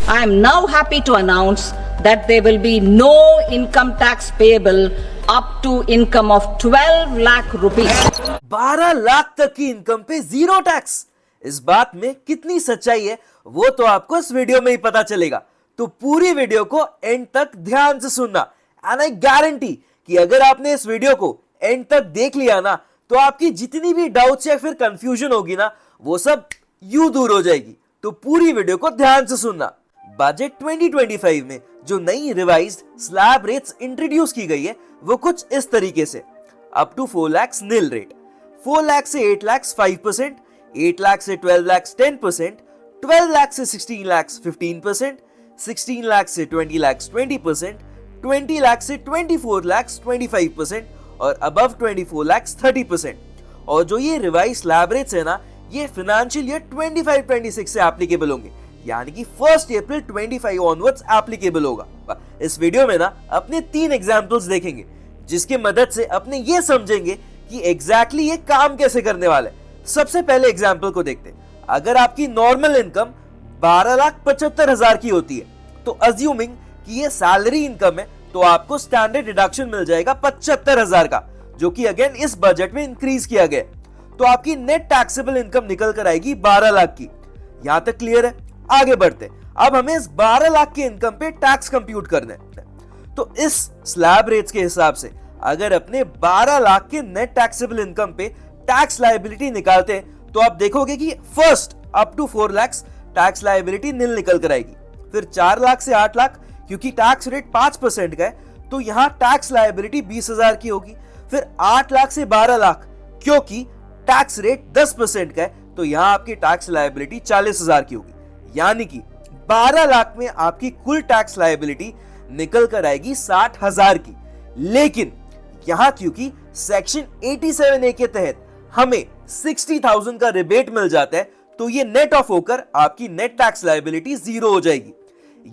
I am now happy to announce that there will be no income tax payable up to income of 12 lakh rupees. 12 lakh तक की income पे zero tax. इस बात में कितनी सच्चाई है वो तो आपको इस वीडियो में ही पता चलेगा, तो पूरी वीडियो को एंड तक ध्यान से सुनना। एंड आई गारंटी कि अगर आपने इस वीडियो को एंड तक देख लिया ना, तो आपकी जितनी भी डाउट्स या फिर कंफ्यूजन होगी ना, वो सब यूं दूर हो जाएगी। तो पूरी वीडियो को ध्यान से सुनना। बजट 2025 में जो नई रिवाइज्ड स्लैब रेट्स इंट्रोड्यूस की गई है वो कुछ इस तरीके से। Up to 4 lakh nil rate, 4 lakh से 8 लाख 5%, 8 लाख से 12 लाख 10%, 12 लाख से 16 लाख 15%, 16 लाख से 20 लाख 20%, 20 लाख से 24 लाख 25% और अबव 24 लाख 30%। और जो ये रिवाइज स्लैब रेट्स है ना, ये फाइनेंशियल ईयर 25-26 से एप्लीकेबल होंगे, यानी कि 1 अप्रैल 25 ऑनवर्ड्स एप्लीकेबल होगा। इस वीडियो में ना अपने 3 एग्जांपल्स देखेंगे, जिसके मदद से अपने ये समझेंगे कि एग्जैक्टली ये काम कैसे करने वाला है। सबसे पहले एग्जांपल को देखते हैं। अगर आपकी नॉर्मल इनकम 12,75,000 की होती है, तो अज्यूमिंग कि ये सैलरी इनकम है, तो आपको स्टैंडर्ड डिडक्शन मिल जाएगा 75,000 का, जो कि अगेन इस बजट में इंक्रीज किया गया। तो आपकी नेट टैक्सेबल इनकम निकल कर आएगी 12 लाख की। यहां तक क्लियर है? आगे बढ़ते। अब हमें इस 12 लाख के इनकम पे टैक्स कंप्यूट करना है। तो इस स्लैब रेट्स के हिसाब से अगर अपने 12 लाख के नेट टैक्सेबल इनकम पे टैक्स लायबिलिटी निकालते हैं, तो आप देखोगे कि first up to 4 lakh tax liability nil निकल कर आएगी। फिर 4 लाख से 8 लाख, क्योंकि टैक्स रेट 5% का है, तो यहां टैक्स लायबिलिटी 20,000 की होगी। फिर 8 लाख से 12 लाख, क्योंकि टैक्स रेट 10% का है, तो यहां आपकी टैक्स लायबिलिटी 40,000 की होगी। यानी कि 12 लाख में आपकी कुल टैक्स लायबिलिटी निकल कर आएगी 60,000 की। लेकिन यहां क्योंकि सेक्शन 87A के तहत हमें 60,000 का रिबेट मिल जाता है, तो ये नेट ऑफ होकर आपकी नेट टैक्स लायबिलिटी 0 हो जाएगी।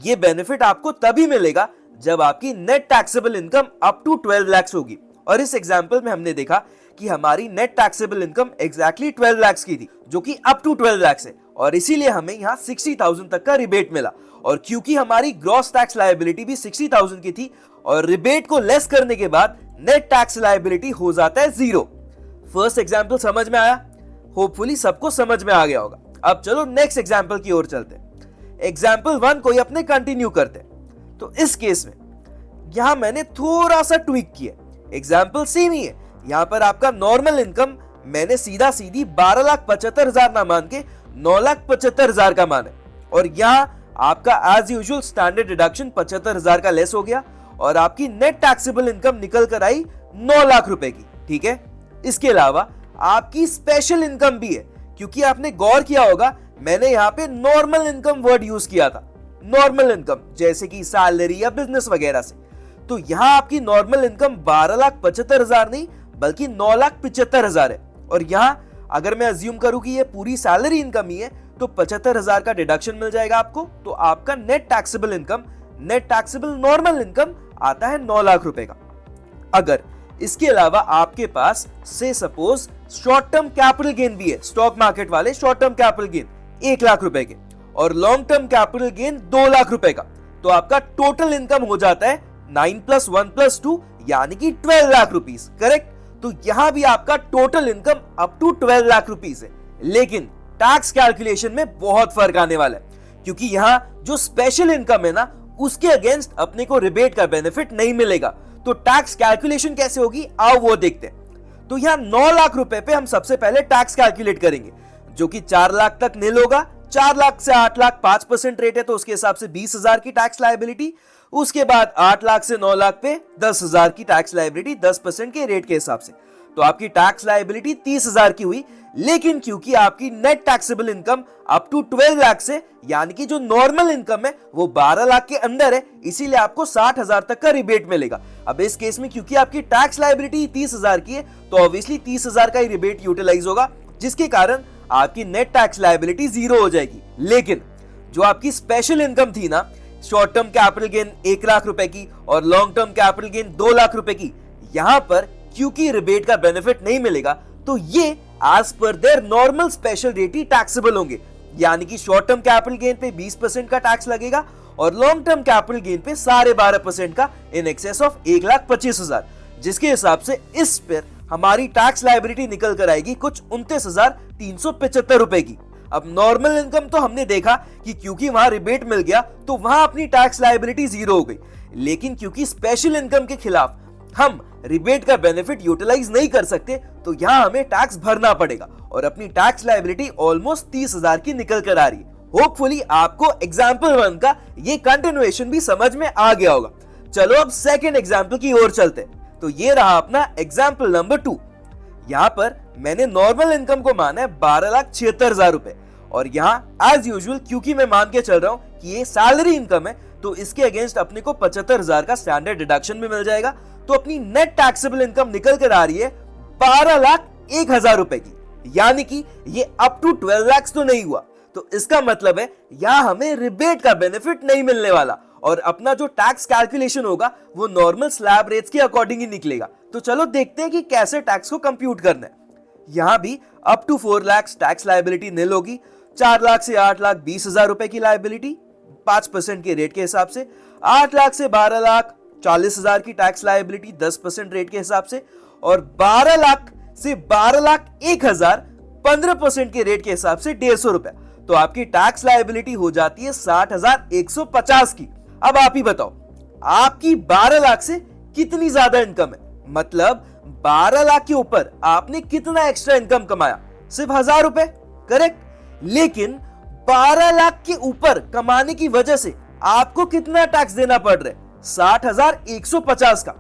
ये बेनिफिट आपको तभी मिलेगा जब आपकी net taxable income up to 12 lakh होगी। और इस एग्जांपल में हमने देखा कि हमारी net taxable income exactly 12 lakh की थी, जो कि अप टू 12 लाख है, और इसीलिए हमें यहाँ 60,000 तक का रिबेट मिला। और क्योंकि हमारी ग्रॉस टैक्स लायबिलिटी भी 60,000 की थी, और रिबेट को लेस करने के बाद नेट टैक्स लायबिलिटी हो जाता है 0। फर्स्ट एग्जांपल समझ में आया? होपफुली सबको समझ में आ गया होगा। अब चलो नेक्स्ट एग्जांपल की ओर चलते हैं। एग्जांपल 1 को ही अपने कंटिन्यू करते हैं। तो इस केस में यहां मैंने थोड़ा सा ट्विक किया। एग्जांपल सेम ही है। यहां पर आपका नॉर्मल इनकम मैंने सीधा सीधी 12,75,000 ना मान के 9,75,000 का माना, और यहां आपका एज यूजुअल स्टैंडर्ड डिडक्शन 75,000 का लेस हो गया, और आपकी नेट टैक्सेबल इनकम निकल कर आई 9 लाख रुपए की। ठीक है? इसके अलावा आपकी स्पेशल इनकम भी है, क्योंकि आपने गौर किया होगा मैंने यहां पे नॉर्मल इनकम वर्ड यूज किया था। नॉर्मल इनकम जैसे कि सैलरी या बिजनेस वगैरह से। तो यहां आपकी नॉर्मल इनकम 12,75,000 नहीं बल्कि 9,75,000 है। और यहां अगर मैं अज्यूम करूं कि ये पूरी सैलरी इनकम ही है, तो 75,000 का डिडक्शन मिल जाएगा आपको। तो आपका net taxable income, net taxable normal income आता है 9 लाख रुपए का। अगर इसके अलावा आपके पास से suppose short term capital gain भी है, स्टॉक मार्केट वाले short term capital gain 1 lakh रुपए के, और long term capital gain 2 lakh रुपए का, तो आपका टोटल इनकम हो जाता है 9 + 1 + 2 यानी कि 12 लाख रुपीस। करेक्ट? तो यहां भी आपका total income up to 12 lakh rupees है। लेकिन टैक्स कैलकुलेशन में बहुत फर्क आने वाला है, क्योंकि यहां जो स्पेशल इनकम है ना, उसके अगेंस्ट अपने को रिबेट का बेनिफिट नहीं मिलेगा। तो टैक्स कैलकुलेशन कैसे होगी, आओ वो देखते हैं। तो यहां 9 लाख रुपए पे हम सबसे पहले टैक्स कैलकुलेट करेंगे, जो कि 4 लाख तक नील होगा। 4 लाख से 8 लाख 5% रेट है, तो उसके हिसाब से 20,000 की टैक्स लायबिलिटी। उसके बाद 8 लाख से 9 लाख पे 10,000 की टैक्स लायबिलिटी 10% के रेट के हिसाब से, तो आपकी टैक्स लायबिलिटी 30,000 की हुई। लेकिन क्योंकि आपकी net taxable income up to 12 lakh से, यानी कि जो नॉर्मल इनकम है वो 12 लाख के अंदर है, इसीलिए आपको 60,000 तक का रिबेट मिलेगा। अब इस केस में क्योंकि आपकी टैक्स लायबिलिटी 30,000 की है, तो ऑब्वियसली 30,000 का ही रिबेट यूटिलाइज होगा, जिसके कारण आपकी नेट टैक्स लायबिलिटी 0 हो जाएगी। लेकिन जो आपकी स्पेशल इनकम थी ना, short term capital gain 1 lakh रुपए की और long term capital gain 2 lakh रुपए की, यहां पर क्योंकि रिबेट का बेनिफिट नहीं मिलेगा, तो ये as per their normal special rate ही टैक्सेबल होंगे। यानी कि शॉर्ट टर्म कैपिटल गेन पे 20% का टैक्स लगेगा और लॉन्ग टर्म कैपिटल गेन पे 12.5% का इन एक्सेस ऑफ 1,25,000, जिसके हिसाब से इस पर हमारी टैक्स लायबिलिटी निकल कर आएगी कुछ 29,375 रुपए की। अब नॉर्मल इनकम तो हमने देखा कि क्योंकि वहां रिबेट मिल गया तो वहां अपनी टैक्स लायबिलिटी जीरो हो गई, लेकिन क्योंकि स्पेशल इनकम के खिलाफ हम रिबेट का बेनिफिट यूटिलाइज नहीं कर सकते तो यहां हमें टैक्स भरना पड़ेगा और अपनी टैक्स लायबिलिटी ऑलमोस्ट 30,000 की निकल कर आ रही है। होपफुली आपको एग्जाम्पल 1 का ये कंटिन्यूएशन भी समझ में आ गया होगा। चलो अब सेकेंड एग्जाम्पल की ओर चलते हैं। तो ये रहा अपना एग्जाम्पल नंबर 2। यहाँ पर मैंने नॉर्मल इनकम को माना है 12,76,000 रुपए और यहाँ एज यूजुअल क्योंकि मैं मान के चल रहा हूँ कि ये सैलरी इनकम है तो इसके अगेंस्ट अपने को 75,000 का स्टैंडर्ड डिडक्शन भी मिल जाएगा। तो अपनी नेट टैक्सेबल इनकम निकल कर आ रही है 12,01,000 रुपए की, यानी कि ये अप टू 12 लाख तो नहीं हुआ। तो इसका मतलब है यहां हमें रिबेट का बेनिफिट नहीं मिलने वाला और अपना जो टैक्स कैलकुलेशन होगा वो नॉर्मल स्लैब रेट्स के अकॉर्डिंग ही निकलेगा। तो चलो देखते हैं कि कैसे टैक्स को कंप्यूट करना है। यहां भी up to 4 lakh tax liability nil होगी। 4 लाख से 8,20,000 रुपए की लायबिलिटी 5% के रेट के हिसाब से, 8 लाख से 12,40,000 की टैक्स लायबिलिटी 10% रेट के हिसाब से और 12 लाख से 12,01,000 15% के रेट के हिसाब से 150 रुपए। तो आपकी टैक्स लायबिलिटी हो जाती है 60,150 की। अब आप ही बताओ आपकी 12 लाख से कितनी ज्यादा इनकम है, मतलब 12 लाख के ऊपर आपने कितना एक्स्ट्रा इनकम कमाया? सिर्फ 1,000 रुपए, करेक्ट। लेकिन 12 लाख के ऊपर कमाने की वजह से आपको कितना टैक्स देना पड़ रहा है? 60,150 का।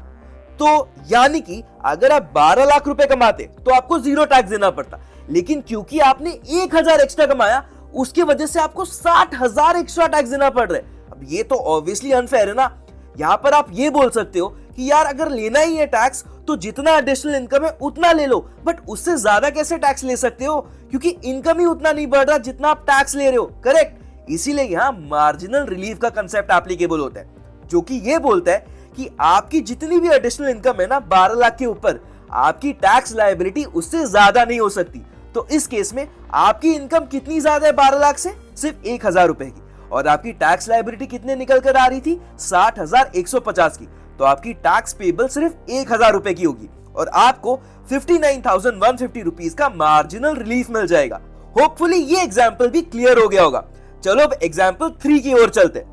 तो यानी कि अगर आप 12 लाख रुपए कमाते तो आपको जीरो टैक्स देना पड़ता, लेकिन क्योंकि आपने 1,000 एक्स्ट्रा कमाया उसकी वजह से आपको 60,000 एक्स्ट्रा टैक्स देना पड़ रहा है। अब ये तो ऑब्वियसली अनफेयर है ना। यहां पर आप ये बोल सकते हो कि यार अगर लेना ही है टैक्स तो जितना एडिशनल इनकम है उतना ले लो, बट उससे ज्यादा कैसे टैक्स ले सकते हो क्योंकि इनकम ही उतना नहीं बढ़ रहा जितना आप टैक्स ले रहे हो, करेक्ट। इसीलिए यहां मार्जिनल रिलीफ का कंसेप्ट एप्लीकेबल होता है, जो कि ये बोलता है कि आपकी जितनी भी एडिशनल इनकम है ना 12 लाख के ऊपर, आपकी टैक्स लायबिलिटी उससे ज्यादा नहीं हो सकती। तो इस केस में आपकी इनकम कितनी ज्यादा है 12 लाख से? सिर्फ 1,000 रुपए की, और आपकी टैक्स लायबिलिटी कितने निकल कर आ रही थी? 60,150 की। तो आपकी टैक्स पेबल सिर्फ 1,000 रुपए की होगी और आपको 59,150 रुपीज का मार्जिनल रिलीफ मिल जाएगा। होपफुली ये एग्जाम्पल भी क्लियर हो गया होगा। चलो अब एग्जाम्पल 3 की ओर चलते हैं।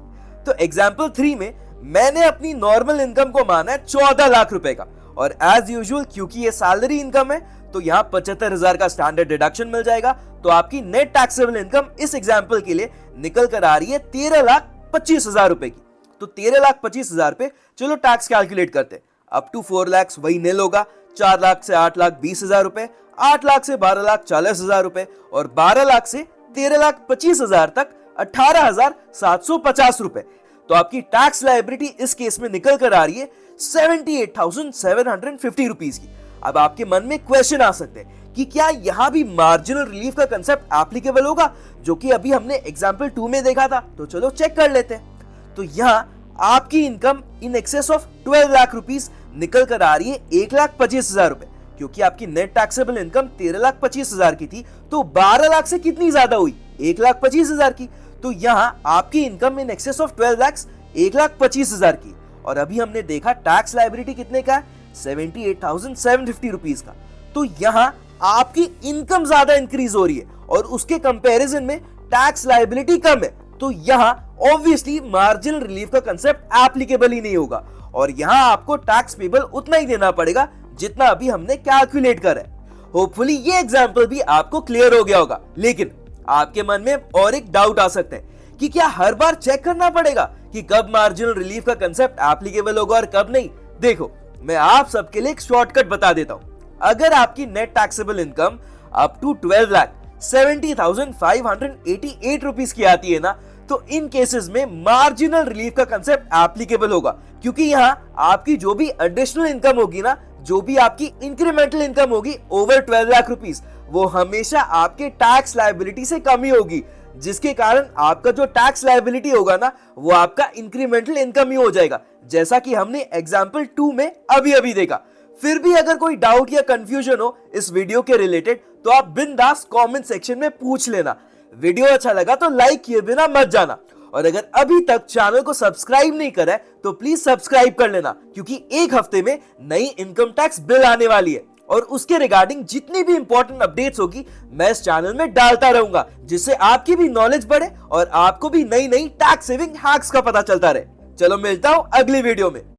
तो एग्जाम्पल 3 में मैंने अपनी नॉर्मल इनकम को माना है 14 लाख रुपए का और एज यूजुअल क्योंकि ये सैलरी इनकम है तो यहाँ 75,000 का स्टैंडर्ड डिडक्शन मिल जाएगा। तो आपकी नेट टैक्सेबल इनकम इस एग्जाम्पल के लिए निकल कर आ रही है 13,25,000 रुपए की। तो 13,25,000 पे चलो टैक्स कैलकुलेट करते हैं। अप टू 4 लाख वही नील होगा। 4 लाख से 8,20,000 रुपए, 8 लाख से 12,40,000 रुपए और 12 लाख से 13,25,000 तक 18,750 रुपए। तो आपकी टैक्स लायबिलिटी इस केस में निकल कर आ रही है 78,750 रुपीज की। अब आपके मन में क्वेश्चन आ सकते हैं कि क्या यहां भी मार्जिनल रिलीफ का कंसेप्ट एप्लीकेबल होगा, जो कि अभी हमने एग्जांपल 2 में देखा था। तो चलो चेक कर लेते हैं। तो यहां आपकी income in excess of 12 lakh rupees निकल कर आ रही है 1,25,000 रुपए, क्योंकि आपकी नेट टैक्सेबल इनकम 13,25,000 की थी। तो 12 लाख से कितनी ज्यादा हुई? 1,25,000 की। तो यहां आपकी income in excess of 12 lakh 1,25,000 की। और अभी हमने देखा टैक्स लायबिलिटी कितने का है? 78,750 रुपीज का। तो यहां आपकी इनकम ज्यादा इंक्रीज हो रही है और उसके कंपैरिजन में टैक्स लायबिलिटी कम है। तो यहां ऑब्वियसली मार्जिनल रिलीफ का कंसेप्ट एप्लीकेबल ही नहीं होगा और यहां आपको टैक्स पेबल उतना ही देना पड़ेगा जितना अभी हमने कैलकुलेट करा है। होपफुली ये एग्जांपल भी आपको क्लियर हो गया होगा। लेकिन आपके मन में और एक डाउट आ सकता है कि क्या हर बार चेक करना पड़ेगा कि कब मार्जिनल रिलीफ का कंसेप्ट एप्लीकेबल होगा और कब नहीं? देखो मैं आप सबके लिए एक शॉर्टकट बता देता हूं। अगर आपकी net taxable income up to 12,70,588 rupees की आती है ना, तो इन केसेस में मार्जिनल रिलीफ का कंसेप्ट एप्लीकेबल होगा, क्योंकि यहां आपकी जो भी एडिशनल इनकम होगी ना, जो भी आपकी इंक्रीमेंटल इनकम होगी ओवर 12 लाख रुपीस, वो हमेशा आपके टैक्स लायबिलिटी से कम ही होगी, जिसके कारण आपका जो टैक्स लायबिलिटी होगा ना, वो आपका इंक्रीमेंटल इनकम ही हो जाएगा, जैसा कि हमने एग्जांपल 2 में अभी अभी देखा। फिर भी अगर कोई डाउट या कंफ्यूजन हो इस वीडियो के रिलेटेड तो आप बिंदास कमेंट सेक्शन में पूछ लेना। वीडियो अच्छा लगा तो लाइक किए बिना मत जाना, और अगर अभी तक चैनल को सब्सक्राइब नहीं करा है तो प्लीज सब्सक्राइब कर लेना, क्योंकि एक हफ्ते में नई इनकम टैक्स बिल आने वाली है और उसके रिगार्डिंग जितनी भी इंपॉर्टेंट अपडेट्स होगी मैं इस चैनल में डालता रहूंगा, जिससे आपकी भी नॉलेज बढ़े और आपको भी नई नई टैक्स सेविंग हैक्स का पता चलता रहे। चलो मिलता हूं अगली वीडियो में।